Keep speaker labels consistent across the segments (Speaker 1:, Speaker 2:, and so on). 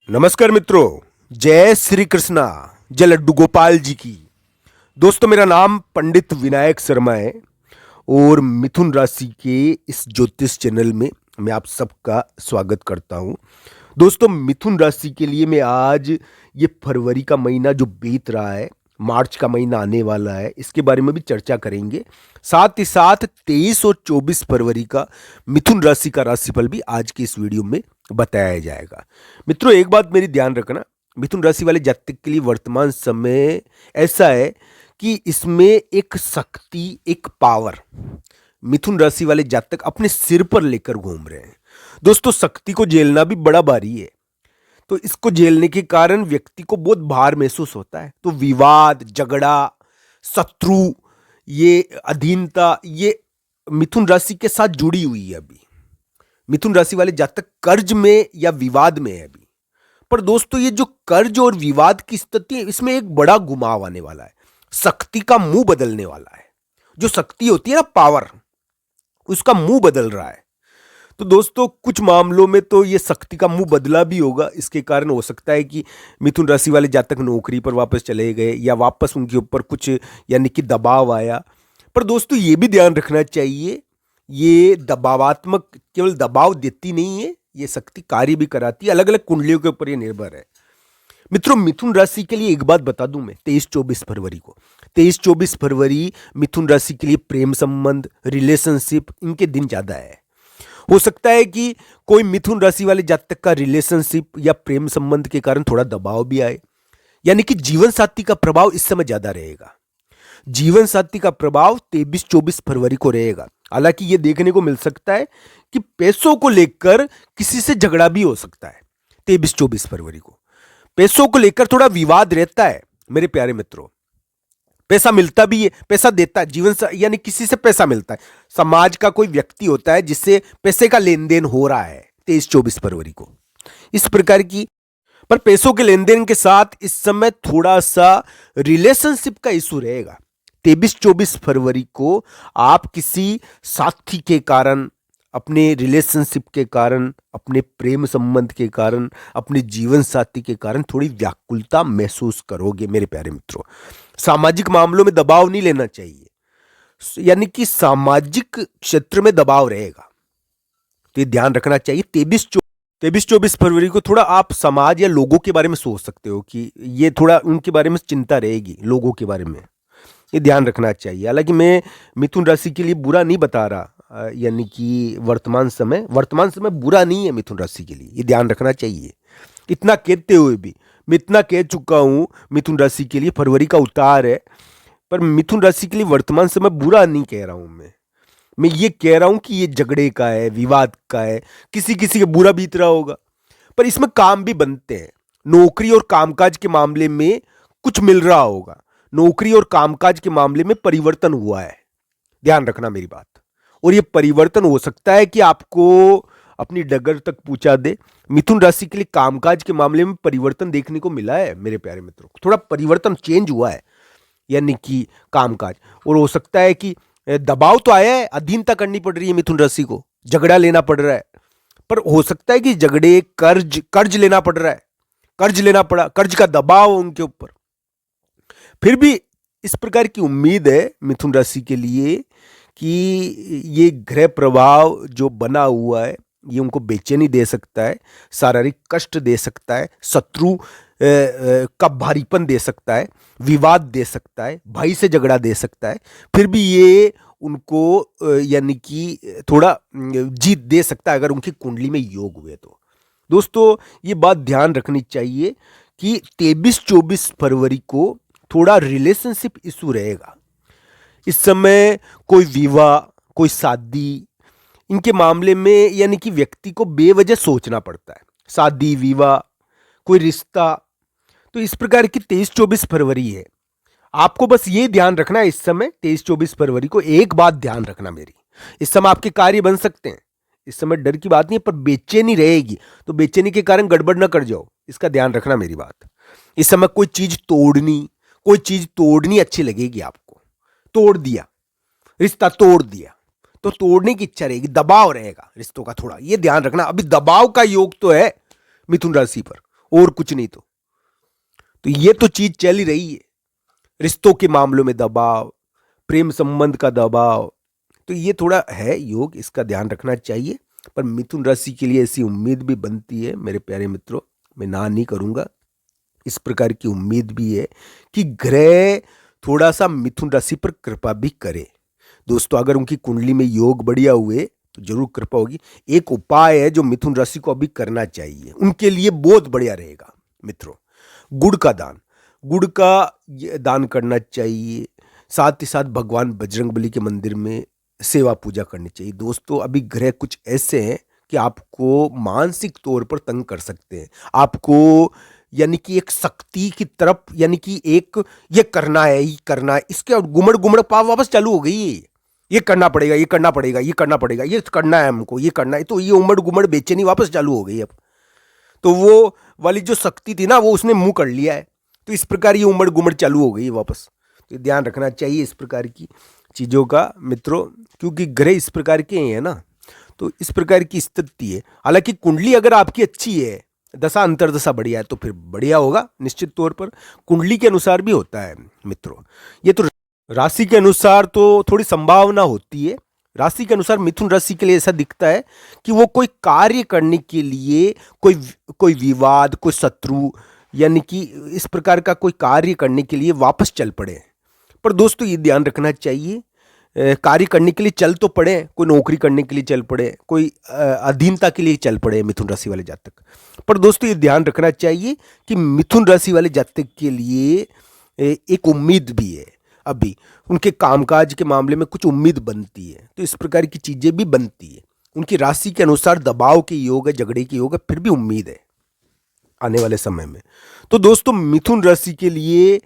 Speaker 1: नमस्कार मित्रों। जय श्री कृष्णा। जय लड्डू गोपाल जी की। दोस्तों, मेरा नाम पंडित विनायक शर्मा है और मिथुन राशि के इस ज्योतिष चैनल में मैं आप सबका स्वागत करता हूं। दोस्तों, मिथुन राशि के लिए मैं आज ये फरवरी का महीना जो बीत रहा है, मार्च का महीना आने वाला है, इसके बारे में भी चर्चा करेंगे। साथ ही साथ 23 और 24 फरवरी का मिथुन राशि का राशिफल भी आज की इस वीडियो में बताया जाएगा। मित्रों, एक बात मेरी ध्यान रखना, मिथुन राशि वाले जातक के लिए वर्तमान समय ऐसा है कि इसमें एक शक्ति, एक पावर मिथुन राशि वाले जातक अपने सिर पर लेकर घूम रहे हैं। दोस्तों, शक्ति को झेलना भी बड़ा भारी है, तो इसको झेलने के कारण व्यक्ति को बहुत भार महसूस होता है। तो विवाद, झगड़ा, शत्रु, ये अधीनता, ये मिथुन राशि के साथ जुड़ी हुई है। अभी मिथुन राशि वाले जातक कर्ज में या विवाद में है अभी। पर दोस्तों, ये जो कर्ज और विवाद की स्थिति है, इसमें एक बड़ा घुमाव आने वाला है। शक्ति का मुंह बदलने वाला है। जो शक्ति होती है ना, पावर, उसका मुंह बदल रहा है। तो दोस्तों, कुछ मामलों में तो ये शक्ति का मुंह बदला भी होगा। इसके कारण हो सकता है कि मिथुन राशि वाले जातक नौकरी पर वापस चले गए या वापस उनके ऊपर कुछ यानी कि दबाव आया। पर दोस्तों, ये भी ध्यान रखना चाहिए, ये दबावात्मक केवल दबाव देती नहीं है, ये शक्ति कार्य भी कराती है। अलग अलग कुंडलियों के ऊपर ये निर्भर है। मित्रों, मिथुन राशि के लिए एक बात बता दूं मैं, 23-24 फरवरी को, 23-24 फरवरी मिथुन राशि के लिए प्रेम संबंध, रिलेशनशिप, इनके दिन ज्यादा है। हो सकता है कि कोई मिथुन राशि वाले जातक का रिलेशनशिप या प्रेम संबंध के कारण थोड़ा दबाव भी आए, यानी कि जीवन साथी का प्रभाव इस समय ज्यादा रहेगा। जीवन साथी का प्रभाव 23-24 फरवरी को रहेगा। हालांकि यह देखने को मिल सकता है कि पैसों को लेकर किसी से झगड़ा भी हो सकता है। 23-24 फरवरी को पैसों को लेकर थोड़ा विवाद रहता है मेरे प्यारे मित्रों। पैसा मिलता भी है, पैसा देता है, यानी किसी से पैसा मिलता है। समाज का कोई व्यक्ति होता है जिससे पैसे का लेन देन हो रहा है 23-24 फरवरी को, इस प्रकार की। पर पैसों के लेन देन के साथ इस समय थोड़ा सा रिलेशनशिप का इशू रहेगा। 23-24 फरवरी को आप किसी साथी के कारण, अपने रिलेशनशिप के कारण, अपने प्रेम संबंध के कारण, अपने जीवन साथी के कारण थोड़ी व्याकुलता महसूस करोगे मेरे प्यारे मित्रों। सामाजिक मामलों में दबाव नहीं लेना चाहिए, यानी कि सामाजिक क्षेत्र में दबाव रहेगा, तो ये ध्यान रखना चाहिए। 23-24 फरवरी को थोड़ा आप समाज या लोगों के बारे में सोच सकते हो कि ये थोड़ा उनके बारे में चिंता रहेगी, लोगों के बारे में, ये ध्यान रखना चाहिए। हालांकि मैं मिथुन राशि के लिए बुरा नहीं बता रहा, यानी कि वर्तमान समय बुरा नहीं है मिथुन राशि के लिए, ये ध्यान रखना चाहिए। इतना कहते हुए भी मैं इतना कह चुका हूं, मिथुन राशि के लिए फरवरी का उतार है, पर मिथुन राशि के लिए वर्तमान समय बुरा नहीं कह रहा हूं। मैं ये कह रहा हूं कि ये झगड़े का है, विवाद का है, किसी किसी के बुरा बीत रहा होगा, पर इसमें काम भी बनते हैं। नौकरी और कामकाज के मामले में कुछ मिल रहा होगा, नौकरी और कामकाज के मामले में परिवर्तन हुआ है, ध्यान रखना मेरी बात। और ये परिवर्तन हो सकता है कि आपको अपनी डगर तक पहुंचा दे। मिथुन राशि के लिए कामकाज के मामले में परिवर्तन देखने को मिला है मेरे प्यारे मित्रों, थोड़ा परिवर्तन, चेंज हुआ है, यानी कि कामकाज। और हो सकता है कि दबाव तो आया है, अधीनता करनी पड़ रही है मिथुन राशि को, झगड़ा लेना पड़ रहा है, पर हो सकता है कि झगड़े, कर्ज लेना पड़ रहा है, कर्ज लेना पड़ा, कर्ज का दबाव उनके ऊपर। फिर भी इस प्रकार की उम्मीद है मिथुन राशि के लिए कि ये ग्रह प्रभाव जो बना हुआ है, ये उनको बेचैनी दे सकता है, शारीरिक कष्ट दे सकता है, शत्रु का भारीपन दे सकता है, विवाद दे सकता है, भाई से झगड़ा दे सकता है। फिर भी ये उनको यानी कि थोड़ा जीत दे सकता है अगर उनकी कुंडली में योग हुए तो। दोस्तों, ये बात ध्यान रखनी चाहिए कि 23-24 फरवरी को थोड़ा रिलेशनशिप इशू रहेगा। इस समय कोई विवाह, कोई शादी, इनके मामले में यानी कि व्यक्ति को बेवजह सोचना पड़ता है। शादी, विवाह, कोई रिश्ता, तो इस प्रकार की 23-24 फरवरी है। आपको बस ये ध्यान रखना है इस समय 23-24 फरवरी को, एक बात ध्यान रखना मेरी, इस समय आपके कार्य बन सकते हैं, इस समय डर की बात नहीं है, पर बेचैनी रहेगी, तो बेचैनी के कारण गड़बड़ ना कर जाओ, इसका ध्यान रखना मेरी बात। इस समय कोई चीज तोड़नी अच्छी लगेगी आपको, तोड़ दिया, रिश्ता तोड़ दिया, तो तोड़ने की इच्छा रहेगी, दबाव रहेगा रिश्तों का, थोड़ा ये ध्यान रखना। अभी दबाव का योग तो है मिथुन राशि पर, और कुछ नहीं। तो ये तो चीज चल ही रही है, रिश्तों के मामलों में दबाव, प्रेम संबंध का दबाव। तो ये थोड़ा है योग, इसका ध्यान रखना चाहिए। पर मिथुन राशि के लिए ऐसी उम्मीद भी बनती है मेरे प्यारे मित्रों, मैं ना नहीं करूंगा, इस प्रकार की उम्मीद भी है कि ग्रह थोड़ा सा मिथुन राशि पर कृपा भी करे। दोस्तों अगर उनकी कुंडली में योग बढ़िया हुए तो जरूर कृपा होगी। एक उपाय है जो मिथुन राशि को अभी करना चाहिए, उनके लिए बहुत बढ़िया रहेगा मित्रों, गुड़ का दान। गुड़ का दान करना चाहिए, साथ ही साथ भगवान बजरंगबली के मंदिर में सेवा पूजा करनी चाहिए। दोस्तों अभी ग्रह कुछ ऐसे हैं कि आपको मानसिक तौर पर तंग कर सकते हैं, आपको यानी कि एक शक्ति की तरफ, यानी कि एक ये करना है, ये करना है, इसके गुमड़ गुमड़ पाव वापस चालू हो गई है। ये करना पड़ेगा, ये करना पड़ेगा, ये करना पड़ेगा, ये करना है हमको, ये करना है, तो ये उमड़ गुमड़ बेचैनी वापस चालू हो गई अब। तो वो वाली जो शक्ति थी ना वो उसने मुंह कर लिया है, तो इस प्रकार ये उमड़ गुमड़ चालू हो गई है वापस। तो ध्यान रखना चाहिए इस प्रकार की चीज़ों का मित्रों, क्योंकि ग्रह इस प्रकार के हैं ना, तो इस प्रकार की स्थिति है। हालांकि कुंडली अगर आपकी अच्छी है, दशा अंतरदशा बढ़िया है, तो फिर बढ़िया होगा निश्चित तौर पर। कुंडली के अनुसार भी होता है मित्रों, ये तो राशि के अनुसार तो थोड़ी संभावना होती है। राशि के अनुसार मिथुन राशि के लिए ऐसा दिखता है कि वो कोई कार्य करने के लिए कोई कोई विवाद, कोई शत्रु, यानी कि इस प्रकार का कोई कार्य करने के लिए वापस चल पड़े। पर दोस्तों ये ध्यान रखना चाहिए, कार्य करने के लिए चल तो पड़े, कोई नौकरी करने के लिए चल पड़े, कोई अधीनता के लिए चल पड़े मिथुन राशि वाले जातक। पर दोस्तों ये ध्यान रखना चाहिए कि मिथुन राशि वाले जातक के लिए एक उम्मीद भी है, अभी उनके कामकाज के मामले में कुछ उम्मीद बनती है, तो इस प्रकार की चीज़ें भी बनती है। उनकी राशि के अनुसार दबाव के योग है, झगड़े के योग है, फिर भी उम्मीद है आने वाले समय में। तो दोस्तों मिथुन राशि के लिए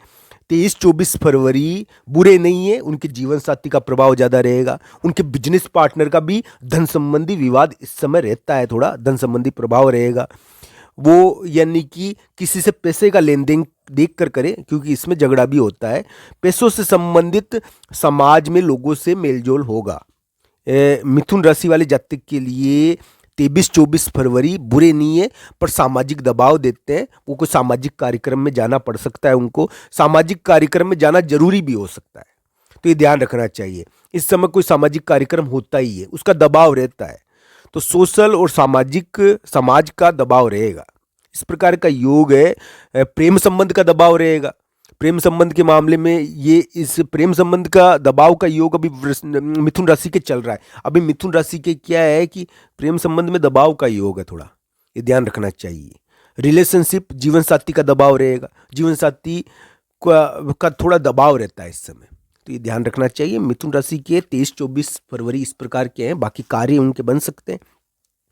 Speaker 1: 23-24 फरवरी बुरे नहीं है, उनके जीवन साथी का प्रभाव ज़्यादा रहेगा, उनके बिजनेस पार्टनर का भी धन संबंधी विवाद इस समय रहता है, थोड़ा धन संबंधी प्रभाव रहेगा। वो यानी कि किसी से पैसे का लेन देन देख कर करें, क्योंकि इसमें झगड़ा भी होता है। पैसों से संबंधित समाज में लोगों से मेलजोल होगा। मिथुन राशि वाले जातक के लिए 23-24 फरवरी बुरे नहीं है, पर सामाजिक दबाव देते हैं। वो कोई सामाजिक कार्यक्रम में जाना पड़ सकता है, उनको सामाजिक कार्यक्रम में जाना जरूरी भी हो सकता है, तो ये ध्यान रखना चाहिए। इस समय कोई सामाजिक कार्यक्रम होता ही है, उसका दबाव रहता है, तो सोशल और सामाजिक समाज का दबाव रहेगा। इस प्रकार का योग है। प्रेम संबंध का दबाव रहेगा, प्रेम संबंध के मामले में ये इस प्रेम संबंध का दबाव का योग अभी मिथुन राशि के चल रहा है। अभी मिथुन राशि के क्या है कि प्रेम संबंध में दबाव का योग है, थोड़ा ये ध्यान रखना चाहिए। रिलेशनशिप, जीवन साथी का दबाव रहेगा, जीवन साथी का थोड़ा दबाव रहता है इस समय, तो ये ध्यान रखना चाहिए। मिथुन राशि के 23-24 फरवरी इस प्रकार के हैं, बाकी कार्य उनके बन सकते हैं,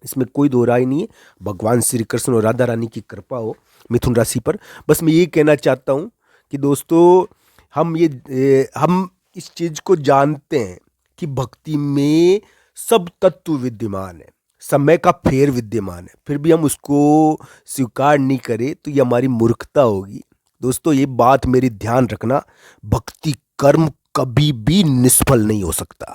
Speaker 1: इसमें कोई दो राय नहीं है। भगवान श्री कृष्ण और राधा रानी की कृपा हो मिथुन राशि पर। बस मैं ये कहना चाहता हूँ कि दोस्तों हम इस चीज़ को जानते हैं कि भक्ति में सब तत्व विद्यमान है, समय का फेर विद्यमान है, फिर भी हम उसको स्वीकार नहीं करें तो ये हमारी मूर्खता होगी। दोस्तों ये बात मेरी ध्यान रखना, भक्ति कर्म कभी भी निष्फल नहीं हो सकता।